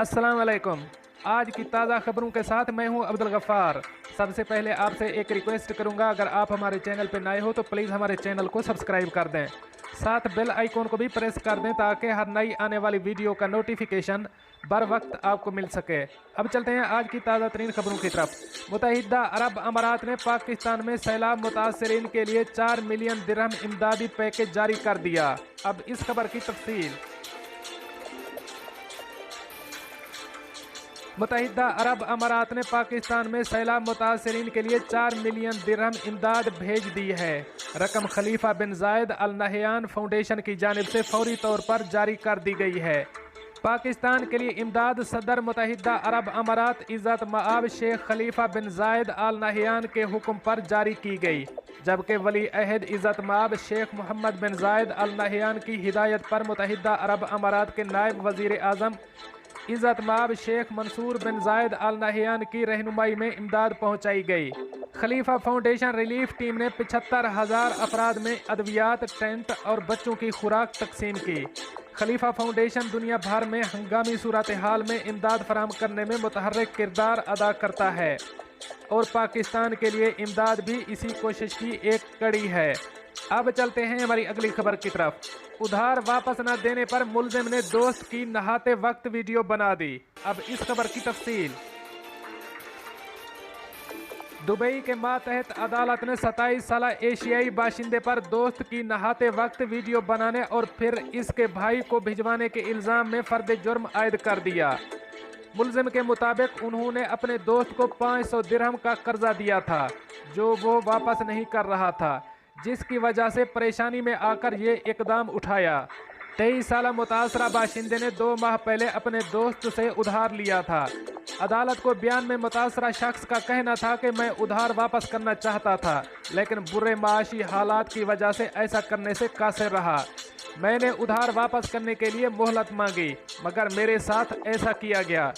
अस्सलाम वालेकुम। आज की ताज़ा खबरों के साथ मैं हूं अब्दुल गफ़ार। सबसे पहले आपसे एक रिक्वेस्ट करूंगा, अगर आप हमारे चैनल पर नए हो तो प्लीज़ हमारे चैनल को सब्सक्राइब कर दें, साथ बेल आइकॉन को भी प्रेस कर दें ताकि हर नई आने वाली वीडियो का नोटिफिकेशन बर वक्त आपको मिल सके। अब चलते हैं आज की ताज़ा तरीन खबरों की तरफ। मुत्तहिदा अरब अमारात ने पाकिस्तान में सैलाब मुतासरीन के लिए 4 मिलियन दिरहम इमदादी पैकेज जारी कर दिया। अब इस खबर की तफसील। मुत्तहिदा अरब अमारात ने पाकिस्तान में सैलाब मुतासरीन के लिए 4 मिलियन दिरहम इमदाद भेज दी है। रकम खलीफा बिन जायद अल नहयान फाउंडेशन की जानिब से फौरी तौर पर जारी कर दी गई है। पाकिस्तान के लिए इमदाद सदर मुत्तहिदा अरब अमारात इज़्ज़त मआब शेख खलीफा बिन जायद अल नहयान के हुक्म पर जारी की गई, जबकि वली अहद इज़्ज़त मआब शेख मोहम्मद बिन जायद अल नहयान की हिदायत पर मुत्तहिदा अरब अमारात के नायब वज़ीर आज़म इज़्ज़त मआब शेख मंसूर बिन जायद अल नहयान की रहनुमाई में इमदाद पहुँचाई गई। खलीफा फाउंडेशन रिलीफ टीम ने 75,000 अफराद में अद्वियात, टेंट और बच्चों की खुराक तकसीम की। खलीफा फाउंडेशन दुनिया भर में हंगामी सूरत हाल में इमदाद फराहम करने में मुतहर्रिक किरदार अदा करता है और पाकिस्तान के लिए इमदाद भी इसी कोशिश की एक कड़ी है। अब चलते हैं हमारी अगली खबर की तरफ। उधार वापस न देने पर मुलजिम ने दोस्त की नहाते वक्त वीडियो बना दी। अब इस खबर की तफसील। दुबई के मातहत अदालत ने 27 साल एशियाई बाशिंदे पर दोस्त की नहाते वक्त वीडियो बनाने और फिर इसके भाई को भिजवाने के इल्ज़ाम में फर्द जुर्म आयद कर दिया। मुलजिम के मुताबिक उन्होंने अपने दोस्त को 500 दिरहम का कर्जा दिया था जो वो वापस नहीं कर रहा था, जिसकी वजह से परेशानी में आकर ये इकदाम उठाया। 23 साल मुतासरा बाशिंदे ने 2 माह पहले अपने दोस्त से उधार लिया था। अदालत को बयान में मुतासरा शख्स का कहना था कि मैं उधार वापस करना चाहता था, लेकिन बुरे माशी हालात की वजह से ऐसा करने से कासिर रहा। मैंने उधार वापस करने के लिए मोहलत मांगी, मगर मेरे साथ ऐसा किया गया।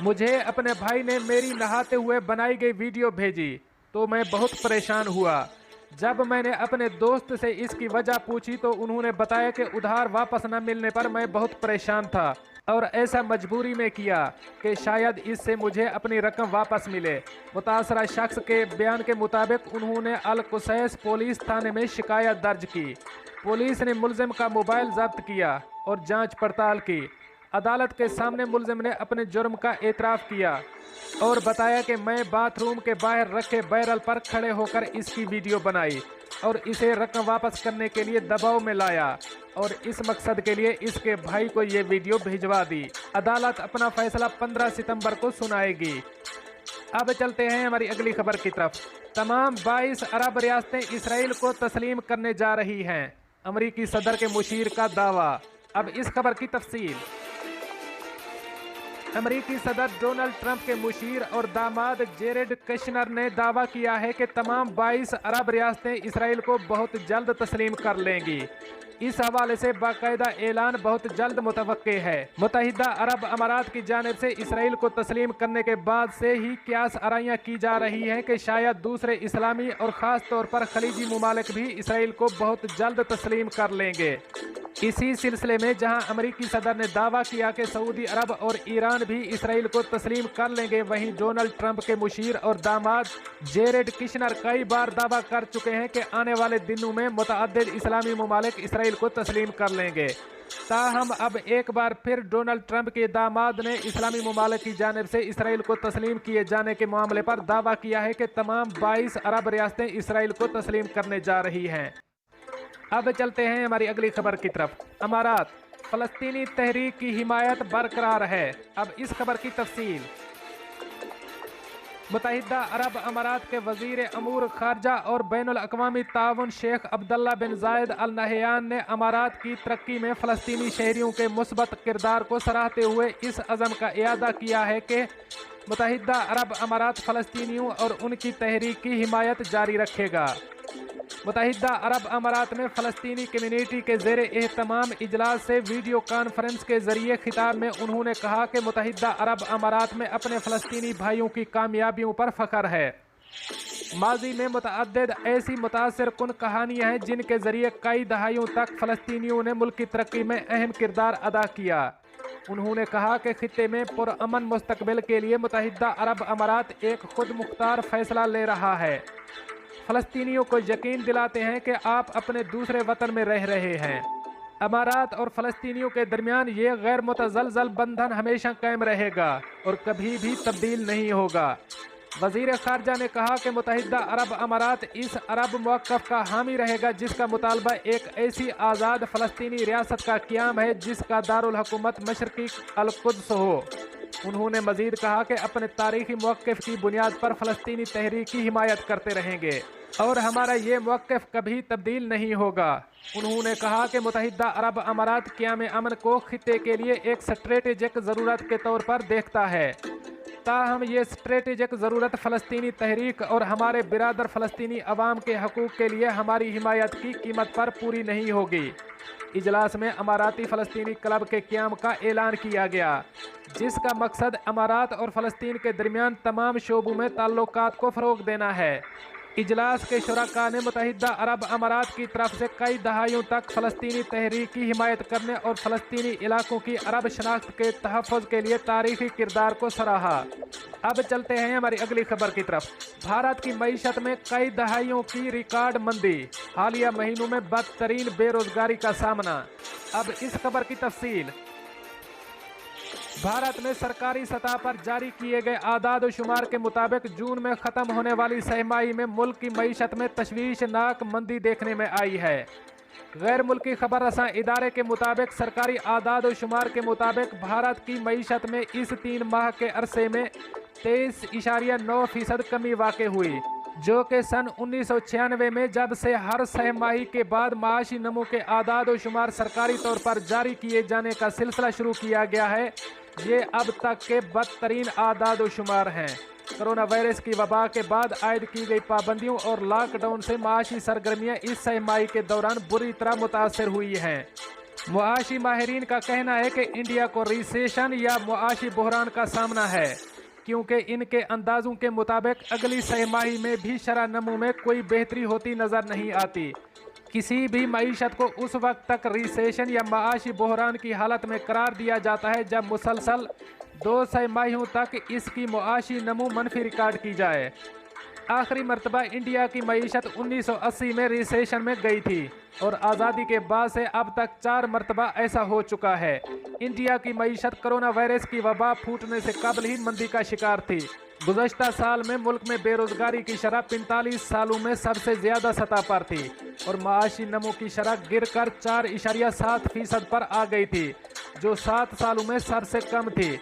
मुझे अपने भाई ने मेरी नहाते हुए बनाई गई वीडियो भेजी तो मैं बहुत परेशान हुआ। जब मैंने अपने दोस्त से इसकी वजह पूछी तो उन्होंने बताया कि उधार वापस न मिलने पर मैं बहुत परेशान था और ऐसा मजबूरी में किया कि शायद इससे मुझे अपनी रकम वापस मिले। मुतासरा शख्स के बयान के मुताबिक उन्होंने अल कुसैस पुलिस थाने में शिकायत दर्ज की। पुलिस ने मुलजिम का मोबाइल जब्त किया और जांच पड़ताल की। अदालत के सामने मुलजिम ने अपने जुर्म का एतराफ़ किया और बताया कि मैं बाथरूम के बाहर रखे बैरल पर खड़े होकर इसकी वीडियो बनाई और इसे रकम वापस करने के लिए दबाव में लाया और इस मकसद के लिए इसके भाई को ये वीडियो भिजवा दी। अदालत अपना फैसला 15 सितंबर को सुनाएगी। अब चलते हैं हमारी अगली खबर की तरफ। तमाम 22 अरब रियासतें इसराइल को तस्लीम करने जा रही हैं, अमरीकी सदर के मुशीर का दावा। अब इस खबर की तफसील। अमरीकी सदर डोनाल्ड ट्रंप के मुशीर और दामाद जेरेड कुशनर ने दावा किया है कि तमाम 22 अरब रियासतें इसराइल को बहुत जल्द तस्लीम कर लेंगी। इस हवाले से बाकायदा ऐलान बहुत जल्द मुतवक्के है। मुत्तहिदा अरब अमारात की जानिब से इसराइल को तस्लीम करने के बाद से ही क्यास आराइयाँ की जा रही हैं कि शायद दूसरे इस्लामी और ख़ास तौर पर खलीजी ममालिक भी इसराइल को बहुत जल्द तस्लीम कर लेंगे। इसी सिलसिले में जहां अमरीकी सदर ने दावा किया कि सऊदी अरब और ईरान भी इसराइल को तस्लीम कर लेंगे, वहीं डोनाल्ड ट्रंप के मुशीर और दामाद जेरेड कुशनर कई बार दावा कर चुके हैं कि आने वाले दिनों में मुतअद्दिद इस्लामी ममालिक इसराइल को तस्लीम कर लेंगे। ताहम अब एक बार फिर डोनाल्ड ट्रंप के दामाद ने इस्लामी ममालिक की जानिब से इसराइल को तस्लीम किए जाने के मामले पर दावा किया है कि तमाम 22 अरब रियासतें इसराइल को तस्लीम करने जा रही हैं। अब चलते हैं हमारी अगली खबर की तरफ। अमारात फ़लस्तीनी तहरीक की हिमायत बरकरार है। अब इस खबर की तफसील। मुत्तहिदा अरब अमारात के वज़ीर अमूर खारजा और बैनुल अक़वामी ताउन शेख अब्दुल्ला बिन जायद अल नहयान ने अमारात की तरक्की में फ़लस्तीनी शहरियों के मुस्बत किरदार को सराहते हुए इस अज़म का इयादा किया है कि मुत्तहिदा अरब अमारात फ़लस्तीनियों और उनकी तहरीक की हिमायत जारी रखेगा। मुत्तहिदा अरब अमारात में फ़लस्तीनी कम्यूनिटी के ज़ेरे एहतमाम इजलास से वीडियो कॉन्फ्रेंस के ज़रिए खिताब में उन्होंने कहा कि मुत्तहिदा अरब अमारात में अपने फ़लस्तीनी भाइयों की कामयाबियों पर फ़ख्र है। माजी में मुतअद्दिद ऐसी मुतासिर कुन कहानियाँ हैं जिनके ज़रिए कई दहाइयों तक फ़लस्तीनियों ने मुल्क की तरक्की में अहम किरदार अदा किया। उन्होंने कहा कि खित्ते में पुरअमन मुस्तकबिल के लिए मुत्तहिदा अरब अमारात एक खुद मुख्तार फैसला ले रहा है। फ़लस्तीनियों को यकीन दिलाते हैं कि आप अपने दूसरे वतन में रह रहे हैं। अमारात और फ़लस्तीनियों के दरमियान ये गैर मुतज़लज़ल बंधन हमेशा कायम रहेगा और कभी भी तब्दील नहीं होगा। वज़ीर ख़ारजा ने कहा कि मुत्तहिदा अरब अमारात इस अरब मौक़िफ़ का हामी रहेगा जिसका मुतालबा एक ऐसी आज़ाद फ़लस्तीनी रियासत का क़याम है जिसका दारुल हुकूमत मशरक़ी अल-कुद्स हो। उन्होंने मज़ीद कहा कि अपने तारीख़ी मौक़िफ़ की बुनियाद पर फ़लस्तीनी तहरीक की हिमायत करते रहेंगे और हमारा ये मौक़िफ़ कभी तब्दील नहीं होगा। उन्होंने कहा कि मुत्तहिदा अरब अमारात क़याम अमन को खित्ते के लिए एक स्ट्रेटेजिक ज़रूरत के तौर पर देखता है। ताहम ये स्ट्रेटेजिक ज़रूरत फ़लस्तीनी तहरीक और हमारे बिरादर फ़लस्तीनी अवाम के हकूक़ के लिए हमारी हिमायत की कीमत पर पूरी नहीं होगी। इजलास में अमाराती फ़लस्तीनी क्लब के क़याम का ऐलान किया गया जिसका मकसद अमारात और फ़लस्तीन के दरमियान तमाम शोबों में ताल्लुकात को फ़रोग़ देना है। इजलास के शुरका ने मुत्तहिदा अरब अमारात की तरफ से कई दहाइयों तक फ़लस्तीनी तहरीक की हिमायत करने और फ़लस्तीनी इलाकों की अरब शनाख्त के तहफ़्फ़ुज़ के लिए तारीख़ी किरदार को सराहा। अब चलते हैं हमारी अगली खबर की तरफ। भारत की मईशत में कई दहाइयों की रिकॉर्ड मंदी, हालिया महीनों में बदतरीन बेरोज़गारी का सामना। अब इस खबर की तफसील। भारत में सरकारी सतह पर जारी किए गए आदाद व शुमार के मुताबिक जून में ख़त्म होने वाली सहमाही में मुल्क की मईशत में तशवीशनाक मंदी देखने में आई है। गैर मुल्की खबर रसां इदारे के मुताबिक सरकारी आदाद व शुमार के मुताबिक भारत की मईशत में इस 3 माह के अरसे में 23.9% कमी वाक़ हुई, जो कि सन 1996 में जब से हर सहमाही के बाद माशी नमू के आदाद व शुमार सरकारी तौर पर जारी किए जाने का सिलसिला शुरू किया गया है, ये अब तक के बदतरीन आदाद व शुमार हैं। कोरोना वायरस की वबा के बाद आयद की गई पाबंदियों और लॉकडाउन से माशी सरगर्मियाँ इस सहमाही के दौरान बुरी तरह मुतासर हुई हैं। मुआशी माहिरीन का कहना है कि इंडिया को रिसेशन या मुआशी बहरान का सामना है, क्योंकि इनके अंदाजों के मुताबिक अगली सहमाही में भी शरह नमू में कोई बेहतरी होती नज़र नहीं आती। किसी भी मईशत को उस वक्त तक रिसेशन या माशी बहरान की हालत में करार दिया जाता है जब मुसलसल 2 सहमाहियों तक इसकी मुआशी नमू मनफी रिकॉर्ड की जाए। आखिरी मरतबा इंडिया की मईशत 1980 में रिसेशन में गई थी और आज़ादी के बाद से अब तक 4 मरतबा ऐसा हो चुका है। इंडिया की मईशत कोरोना वायरस की वबा फूटने से कबल ही मंदी का शिकार थी। गुज़श्ता साल में मुल्क में बेरोज़गारी की शरह 45 सालों में सबसे ज़्यादा सतह पर थी और माशी नमू की शरह गिर कर 4.7% पर आ गई थी, जो 7 सालों में सबसे कम थी।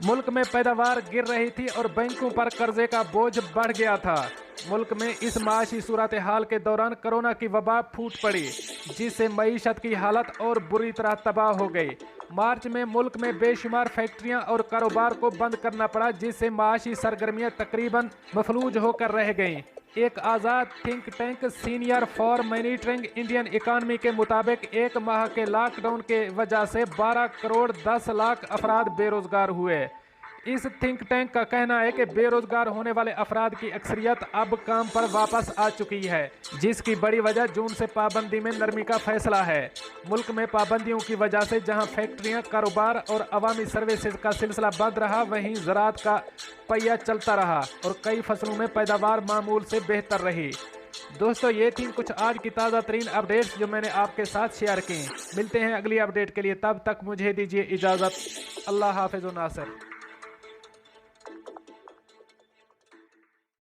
मुल्क में पैदावार गिर रही थी और बैंकों पर कर्जे का बोझ बढ़ गया था। मुल्क में इस माशी सूरत हाल के दौरान कोरोना की वबा फूट पड़ी, जिससे मईशत की हालत और बुरी तरह तबाह हो गई। मार्च में मुल्क में बेशुमार फैक्ट्रियां और कारोबार को बंद करना पड़ा, जिससे माशी सरगर्मियां तकरीबन मफलूज होकर रह गईं। एक आज़ाद think tank centre for monitoring Indian economy के मुताबिक 1 माह के लॉकडाउन के वजह से 12 करोड़ 10 लाख अफराद बेरोज़गार हुए। इस थिंक टैंक का कहना है कि बेरोज़गार होने वाले अफराद की अक्सरियत अब काम पर वापस आ चुकी है, जिसकी बड़ी वजह जून से पाबंदी में नरमी का फैसला है। मुल्क में पाबंदियों की वजह से जहां फैक्ट्रियां, कारोबार और अवामी सर्विसेज का सिलसिला बंद रहा, वहीं ज़राअत का पहिया चलता रहा और कई फसलों में पैदावार मामूल से बेहतर रही। दोस्तों, ये थी कुछ आज की ताज़ा तरीन अपडेट्स जो मैंने आपके साथ शेयर की। मिलते हैं अगली अपडेट के लिए, तब तक मुझे दीजिए इजाज़त। अल्लाह हाफ़िज़ व नासिर।